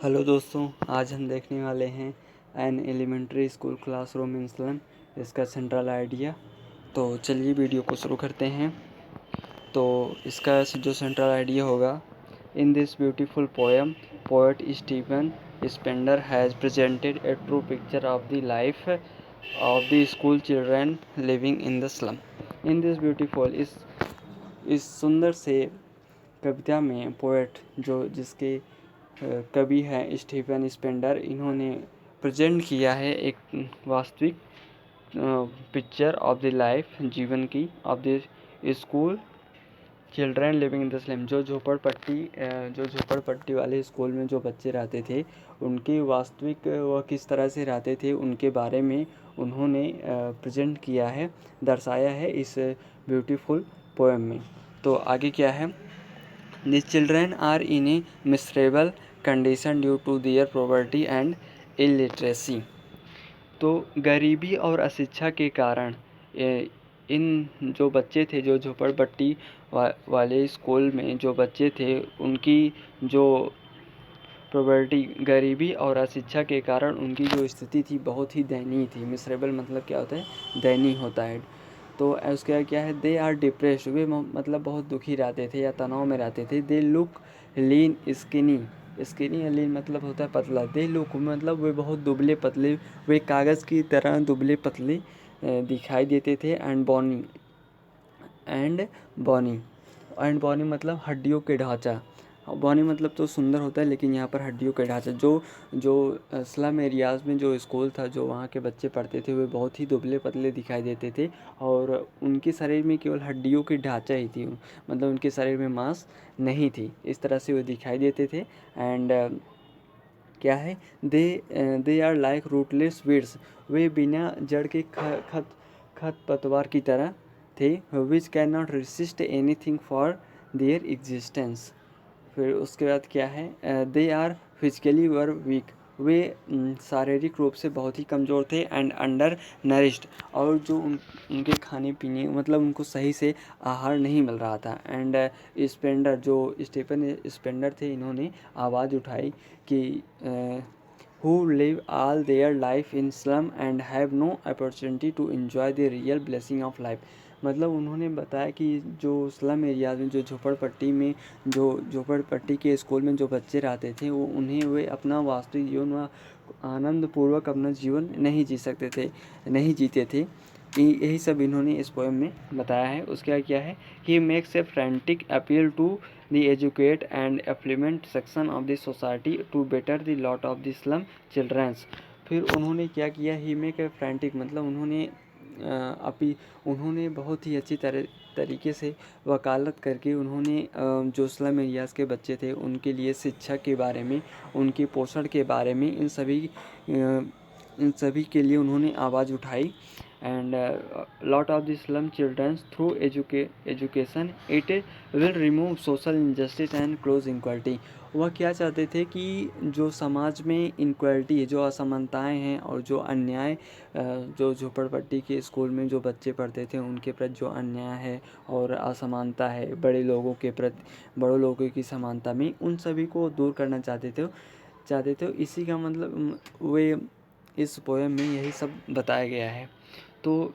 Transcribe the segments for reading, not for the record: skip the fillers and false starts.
Hello दोस्तों, आज हम देखने वाले हैं an elementary school classroom in slum, इसका सेंट्रल आइडिया। तो चलिए वीडियो को शुरू करते हैं। तो इसका जो सेंट्रल आइडिया होगा, in this beautiful poem poet Stephen Spender has presented a true picture of the life of the school children living in the slum. In this beautiful, इस सुंदर से कविता में पोएट जो जिसके कवि हैं स्टीफन स्पेंडर, इन्होंने प्रेजेंट किया है एक वास्तविक पिक्चर ऑफ द लाइफ, जीवन की, of the school children living in the slum. जो झोपड़पट्टी वाले स्कूल में जो बच्चे रहते थे, उनकी वास्तविक वह किस तरह से रहते थे उनके बारे में उन्होंने प्रेजेंट किया है, दर्शाया है इस ब्यूटीफुल पोएम में। तो आगे क्या है, The children are in a miserable condition due to their poverty and illiteracy। तो गरीबी और अशिक्षा के कारण इन जो बच्चे थे, जो झोपड़पट्टी वाले स्कूल में जो बच्चे थे, उनकी जो पॉवर्टी, गरीबी और अशिक्षा के कारण उनकी जो स्थिति थी बहुत ही दयनीय थी। मिसरेबल मतलब क्या होता है, दयनीय होता है। तो उसका क्या है, दे आर डिप्रेस्ड, वे मतलब बहुत दुखी रहते थे या तनाव में रहते थे। They look lean skinny, skinny या लीन मतलब होता है पतला। दे लुक मतलब वे बहुत दुबले पतले, वे कागज़ की तरह दुबले पतले दिखाई देते थे। एंड बॉनी, एंड बॉनी मतलब हड्डियों के ढांचा। बॉनी मतलब तो सुंदर होता है, लेकिन यहाँ पर हड्डियों का ढांचा। जो स्लम एरियाज़ में जो स्कूल था, जो वहाँ के बच्चे पढ़ते थे, वे बहुत ही दुबले पतले दिखाई देते थे और उनके शरीर में केवल हड्डियों की ढांचा ही थी, मतलब उनके शरीर में मांस नहीं थी। इस तरह से वो दिखाई देते थे। एंड क्या है, they are like rootless weeds, वे बिना जड़ के खरपतवार की तरह थे। Which can not resist anything for their existence. फिर उसके बाद क्या है, they are physically were weak, वे शारीरिक रूप से बहुत ही कमज़ोर थे। एंड अंडर नरिश्ड, और जो उनके खाने पीने मतलब उनको सही से आहार नहीं मिल रहा था। एंड स्पेंडर, जो स्टीफन स्पेंडर थे, इन्होंने आवाज़ उठाई कि who live all their life in slum and have no opportunity to enjoy the real blessing of life। मतलब उन्होंने बताया कि जो स्लम एरियाज में, जो झोपड़पट्टी में, जो झोपड़पट्टी के स्कूल में जो बच्चे रहते थे, वे अपना वास्तविक जीवन व आनंदपूर्वक अपना जीवन नहीं जीते थे। यही सब इन्होंने इस पोएम में बताया है। उसके बाद क्या है, he makes a frantic appeal to the educate and affluent section of the society to better the lot of the slum childrens. फिर उन्होंने क्या किया, ही मेक ए फ्रेंटिक मतलब उन्होंने बहुत ही अच्छी तरीके से वकालत करके उन्होंने जो स्लम एरियाज़ के बच्चे थे उनके लिए शिक्षा के बारे में, उनके पोषण के बारे में, इन सभी के लिए उन्होंने आवाज़ उठाई। And lot of the slum childrens through education it will remove social injustice and close inequality. वह क्या चाहते थे कि जो समाज में इनक्वालिटी है, जो असमानताएं हैं और जो अन्याय, जो झोपड़पट्टी के स्कूल में जो बच्चे पढ़ते थे उनके प्रति जो अन्याय है और असमानता है, बड़े लोगों की समानता में, उन सभी को दूर करना चाहते थे। इसी का मतलब वे इस पोएम में यही सब बताया गया है। तो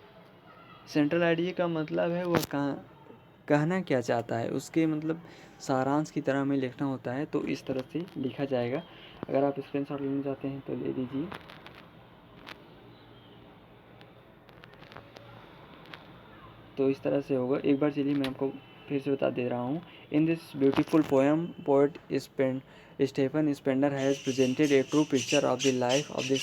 सेंट्रल आइडिया का मतलब है वह कहना क्या चाहता है, उसके मतलब सारांश की तरह में लिखना होता है, तो इस तरह से लिखा जाएगा। अगर आप स्क्रीनशॉट लेना चाहते हैं तो ले लीजिए। तो इस तरह से होगा। एक बार चलिए मैं आपको फिर से बता दे रहा हूँ। In this beautiful poem poet Stephen Spender has presented a true picture of the life of this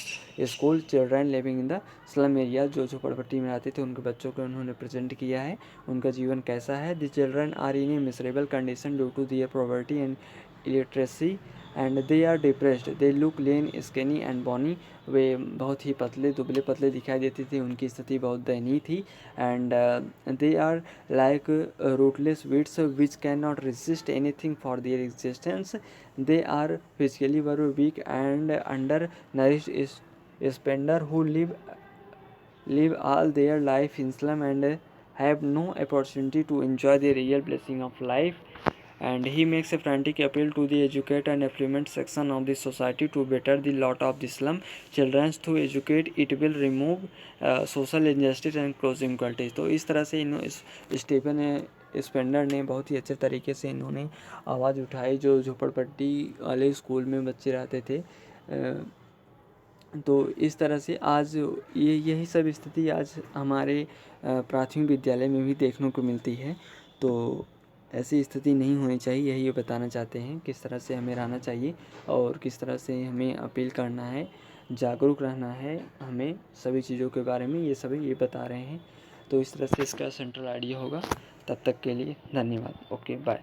school children living in the slum area. जो झोपड़पट्टी में रहते थे उनके बच्चों को उन्होंने प्रेजेंट किया है, उनका जीवन कैसा है। The children are in a miserable condition due to their poverty and illiteracy and they are depressed, they look lean skinny and bony, वे बहुत ही दुबले पतले दिखाई देते थे, उनकी स्थिति बहुत दयनीय थी। And they are like rootless weeds which can not resist anything for their existence. They are physically were weak and under nourished Spender who live all their life in slum and have no opportunity to enjoy the real blessing of life। and he makes a frantic appeal to the educated and affluent section of the society to better the lot of the slum children through educate it will remove social injustice and close inequalities। तो इस तरह से Stephen Spender ने बहुत ही अच्छे तरीके से इन्होंने आवाज़ उठाई जो झोपड़पट्टी वाले स्कूल में बच्चे रहते थे। तो इस तरह से आज यही सब स्थिति आज हमारे प्राथमिक विद्यालय में भी देखने को मिलती है। तो ऐसी स्थिति नहीं होनी चाहिए, यही ये बताना चाहते हैं किस तरह से हमें रहना चाहिए और किस तरह से हमें अपील करना है, जागरूक रहना है हमें सभी चीज़ों के बारे में, ये सभी ये बता रहे हैं। तो इस तरह से इसका सेंट्रल आइडिया होगा। तब तक के लिए धन्यवाद। Okay bye.